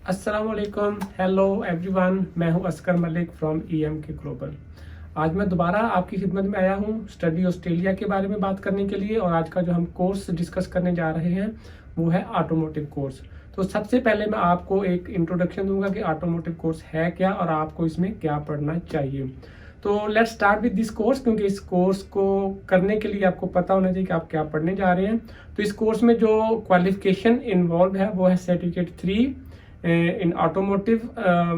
अस्सलाम वालेकुम, hello everyone. मैं हूं अस्कर मलिक फ्रॉम के ग्लोबल। आज मैं दोबारा आपकी खिदमत में आया हूं स्टडी ऑस्ट्रेलिया के बारे में बात करने के लिए। और आज का जो हम कोर्स डिस्कस करने जा रहे हैं वो है ऑटोमोटिव कोर्स। तो सबसे पहले मैं आपको एक इंट्रोडक्शन दूंगा कि ऑटोमोटिव कोर्स है क्या और आपको इसमें क्या पढ़ना चाहिए। तो let's start with this course, क्योंकि इस कोर्स को करने के लिए आपको पता होना चाहिए कि आप क्या पढ़ने जा रहे हैं। तो इस कोर्स में जो क्वालिफिकेशन इन्वॉल्व है वो है सर्टिफिकेट 3 इन ऑटोमोटिव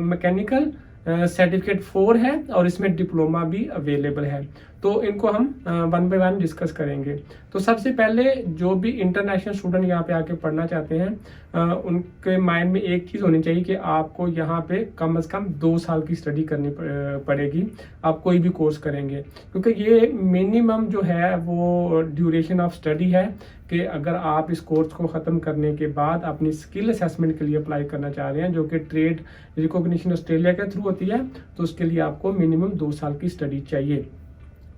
मैकेनिकल, सर्टिफिकेट 4 है और इसमें डिप्लोमा भी अवेलेबल है। तो इनको हम वन बाय वन डिस्कस करेंगे। तो सबसे पहले जो भी इंटरनेशनल स्टूडेंट यहाँ पे आके पढ़ना चाहते हैं उनके माइंड में एक चीज़ होनी चाहिए कि आपको यहाँ पे कम से कम 2 साल की स्टडी करनी पड़ेगी। आप कोई भी कोर्स करेंगे, क्योंकि ये मिनिमम जो है वो ड्यूरेशन ऑफ स्टडी है कि अगर आप इस कोर्स को ख़त्म करने के बाद अपनी स्किल असेसमेंट के लिए अप्लाई करना चाह रहे हैं, जो कि ट्रेड रिकॉग्निशन ऑस्ट्रेलिया के थ्रू होती है, तो उसके लिए आपको मिनिमम 2 साल की स्टडी चाहिए।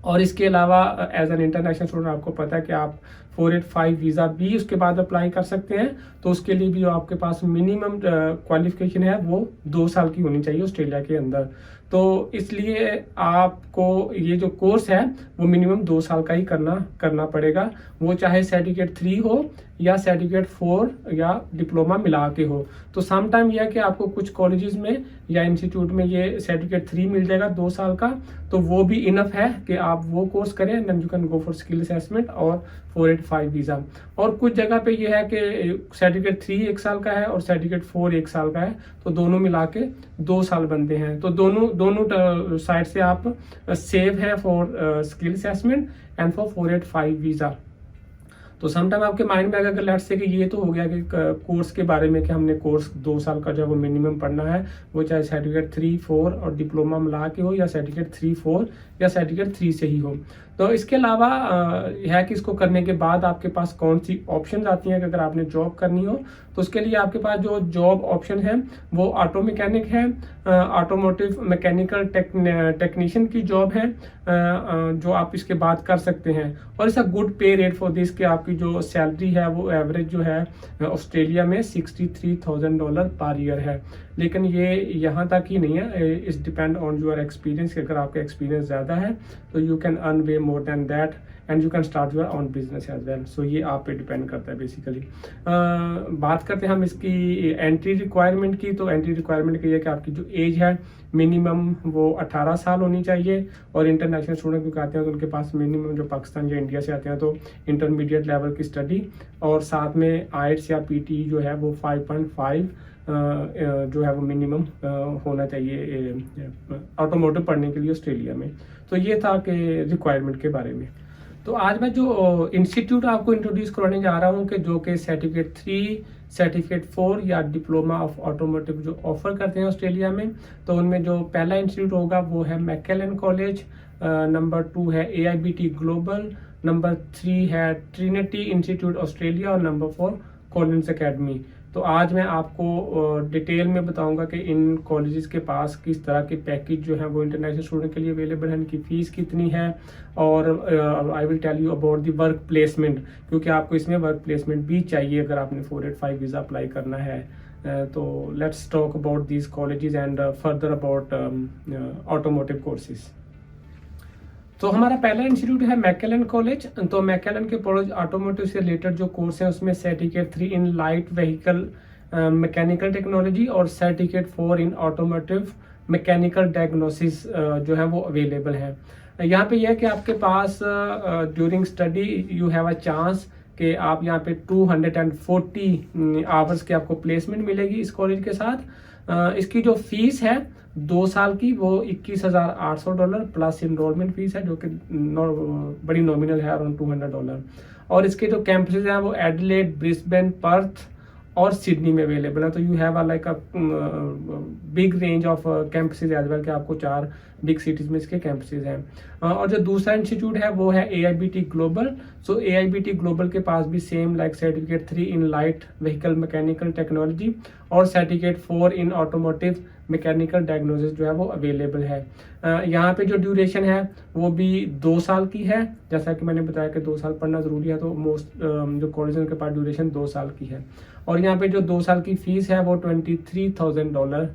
और इसके अलावा एज एन इंटरनेशनल स्टूडेंट आपको पता है कि आप 485 वीज़ा भी उसके बाद अप्लाई कर सकते हैं। तो उसके लिए भी जो आपके पास मिनिमम क्वालिफिकेशन है वो 2 साल की होनी चाहिए ऑस्ट्रेलिया के अंदर। तो इसलिए आपको ये जो कोर्स है वो मिनिमम 2 साल का ही करना पड़ेगा, वो चाहे सर्टिफिकेट 3 हो या सर्टिफिकेट 4 या डिप्लोमा मिला के हो। तो सम टाइम यह है कि आपको कुछ कॉलेजेस में या इंस्टीट्यूट में ये सर्टिफिकेट 3 मिल जाएगा 2 साल का, तो वो भी इनफ है कि आप वो कोर्स करें, then you can go for skill assessment और 485 वीज़ा। और कुछ जगह पे ये है कि सर्टिफिकेट 3 1 साल का है और सर्टिफिकेट 4 1 साल का है, तो दोनों मिला के 2 साल बनते हैं। तो दोनों साइड से आप सेव है for skill assessment and for 485 visa. तो समटाइम आपके माइंड में अगर लेट्स से कि ये तो हो गया कि कोर्स के बारे में कि हमने कोर्स 2 साल का जो वो मिनिमम पढ़ना है, वो चाहे सर्टिफिकेट 3 4 और डिप्लोमा मिला के हो या सर्टिफिकेट 3 4 या सर्टिफिकेट 3 से ही हो। तो इसके अलावा है कि इसको करने के बाद आपके पास कौन सी ऑप्शन आती हैं कि अगर आपने जॉब करनी हो, तो उसके लिए आपके पास जो जॉब ऑप्शन है वो ऑटो मैकेनिक है, ऑटोमोटिव मैकेनिकल टेक्नीशियन की जॉब है, जो आप इसके बाद कर सकते हैं। और इट्स अ गुड पे रेट फॉर दिस कि आपकी जो सैलरी है वो एवरेज जो है ऑस्ट्रेलिया में $63,000 पर ईयर है। लेकिन ये यहाँ तक ही नहीं है, it's depend on your experience. अगर आपका एक्सपीरियंस ज़्यादा है तो you can earn way more than that and you can start your own business as well. So ये आप पे डिपेंड करता है बेसिकली। बात करते हैं हम इसकी एंट्री रिक्वायरमेंट की। तो एंट्री रिक्वायरमेंट की है कि आपकी जो एज है मिनिमम वो 18 साल होनी चाहिए। और इंटरनेशनल स्टूडेंट क्योंकि आते हैं तो उनके पास मिनिमम जो पाकिस्तान या इंडिया से आते हैं तो इंटरमीडिएट लेवल की स्टडी और साथ में आइट्स या पीटी जो है वो 5.5 जो है वो मिनिमम होना चाहिए ऑटोमोटिव पढ़ने के लिए ऑस्ट्रेलिया में। तो ये था कि रिक्वायरमेंट के बारे में। तो आज मैं जो इंस्टीट्यूट आपको इंट्रोड्यूस करवाने जा रहा हूँ कि जो कि सर्टिफिकेट 3 सर्टिफिकेट 4 या डिप्लोमा ऑफ ऑटोमोटिव जो ऑफर करते हैं ऑस्ट्रेलिया में, तो उनमें जो पहला इंस्टीट्यूट होगा वो है मैकेलन कॉलेज, नंबर 2 है AIBT ग्लोबल, नंबर 3 है ट्रिनिटी इंस्टीट्यूट ऑस्ट्रेलिया और नंबर 4 कॉलिंस एकेडमी। तो आज मैं आपको डिटेल में बताऊंगा कि इन कॉलेजेस के पास किस तरह के पैकेज जो है वो इंटरनेशनल स्टूडेंट के लिए अवेलेबल है, इनकी फ़ीस कितनी है, और I will tell you about the work placement, क्योंकि आपको इसमें वर्क प्लेसमेंट भी चाहिए अगर आपने 485 वीज़ा अप्लाई करना है। तो let's talk about these colleges and further about automotive courses. तो हमारा पहला इंस्टीट्यूट है मैकेलन कॉलेज। तो मैकेलन के कॉलेज ऑटोमोटिव से रिलेटेड जो कोर्स है उसमें certificate 3 in light vehicle mechanical technology और certificate 4 in automotive mechanical diagnosis जो है वो अवेलेबल है। यहाँ पे यह है कि आपके पास during study you have a chance कि आप यहाँ पे 240 आवर्स की आपको प्लेसमेंट मिलेगी इस कॉलेज के साथ। इसकी जो फीस है 2 साल की वो $21,800 प्लस इनरोलमेंट फीस है, जो कि बड़ी नॉमिनल है, अराउंड $200। और इसके जो कैंपसेज हैं वो एडिलेड, ब्रिस्बेन, पर्थ और सिडनी में अवेलेबल है। तो you have like a big range of campuses as well, कि आपको 4 बिग सिटीज में इसके कैंपसेज हैं। और जो दूसरा इंस्टीट्यूट है वो है AIBT global. So AIBT global के पास भी same like certificate 3 in light vehicle mechanical technology और certificate 4 in automotive mechanical diagnosis जो है वो अवेलेबल है। यहाँ पे जो ड्यूरेशन है वो भी 2 साल की है। जैसा कि मैंने बताया कि 2 साल पढ़ना ज़रूरी है, तो मोस्ट जो कॉलेज के पास ड्यूरेशन 2 साल की है। और यहाँ पे जो 2 साल की फ़ीस है वो $23,000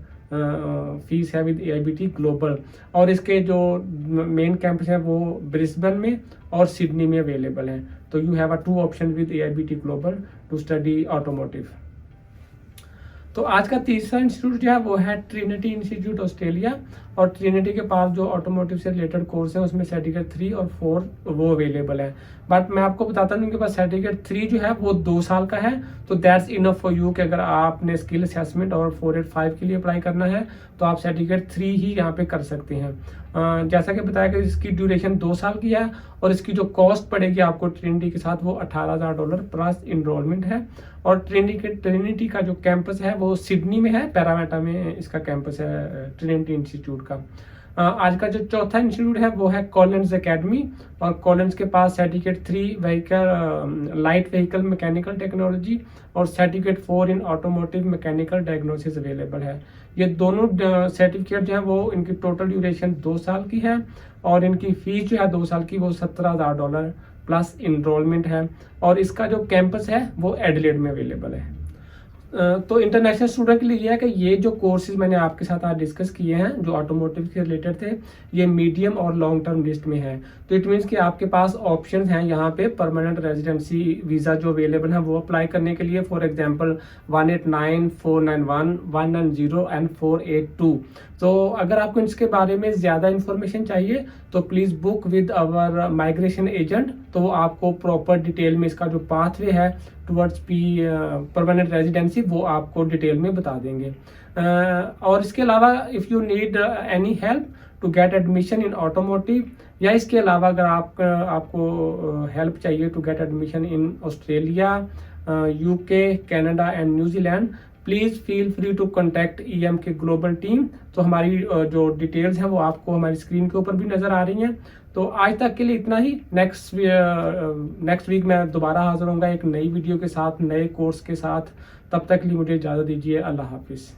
फीस है विद AIBT ग्लोबल। और इसके जो मेन कैंपस है वो ब्रिस्बेन में और सिडनी में अवेलेबल हैं। तो you have a 2 option with AIBT global to study automotive. तो आज का तीसरा इंस्टीट्यूट जो है वो है ट्रिनिटी इंस्टीट्यूट ऑस्ट्रेलिया। और ट्रिनिटी के पास जो ऑटोमोटिव से रिलेटेड कोर्स है उसमें सर्टिफिकेट 3 और 4 वो अवेलेबल है। बट मैं आपको बताता हूँ, उनके पास सर्टिफिकेट 3 जो है वो 2 साल का है। तो दैट्स इनफ फॉर यू कि अगर आपने स्किल असेसमेंट और 485 के लिए अप्लाई करना है तो आप सर्टिफिकेट 3 ही यहाँ पे कर सकते हैं। जैसा कि बताया कि इसकी ड्यूरेशन 2 साल की है और इसकी जो कॉस्ट पड़ेगी आपको ट्रिनिटी के साथ वो $18,000 प्लस इनरोलमेंट है। और ट्रिनिटी का जो कैंपस है वो सिडनी में है, पैरामेटा में इसका कैंपस है ट्रिनिटी इंस्टीट्यूट का। आज का जो चौथा इंस्टीट्यूट है वो है कॉलिंस एकेडमी। और कॉलिंस के पास certificate 3 vehicle light vehicle mechanical technology और certificate 4 in automotive mechanical diagnosis available है। ये दोनों सर्टिफिकेट जो है वो इनकी टोटल ड्यूरेशन 2 साल की है और इनकी फीस जो है 2 साल की वो $17,000 प्लस इनरोलमेंट है। और इसका जो कैंपस है वो एडिलेड में अवेलेबल है। तो इंटरनेशनल स्टूडेंट के लिए यह है कि ये जो कोर्सेज मैंने आपके साथ आज डिस्कस किए हैं जो ऑटोमोटिव से रिलेटेड थे, ये मीडियम और लॉन्ग टर्म लिस्ट में है। तो इट मीन्स कि आपके पास ऑप्शंस हैं यहाँ पे परमानेंट रेजिडेंसी वीज़ा जो अवेलेबल है वो अप्लाई करने के लिए। For example 189, 491, 190 and 482। तो अगर आपको इसके बारे में ज़्यादा इन्फॉर्मेशन चाहिए तो please book with our migration agent. तो वो आपको प्रॉपर डिटेल में इसका जो पाथवे है टुवर्ड्स परमानेंट रेजिडेंसी वो आपको डिटेल में बता देंगे। और इसके अलावा if you need any help to get admission in automotive, या इसके अलावा अगर आपको हेल्प चाहिए to get admission in Australia, UK, Canada and New Zealand, please feel free to contact EM के ग्लोबल टीम। तो हमारी जो डिटेल्स हैं वो आपको हमारी स्क्रीन के ऊपर भी नज़र आ रही हैं। तो आज तक के लिए इतना ही। नेक्स्ट वीक मैं दोबारा हाजिर होऊंगा एक नई वीडियो के साथ, नए कोर्स के साथ। तब तक के लिए मुझे इजाज़त दीजिए। अल्लाह हाफिज़।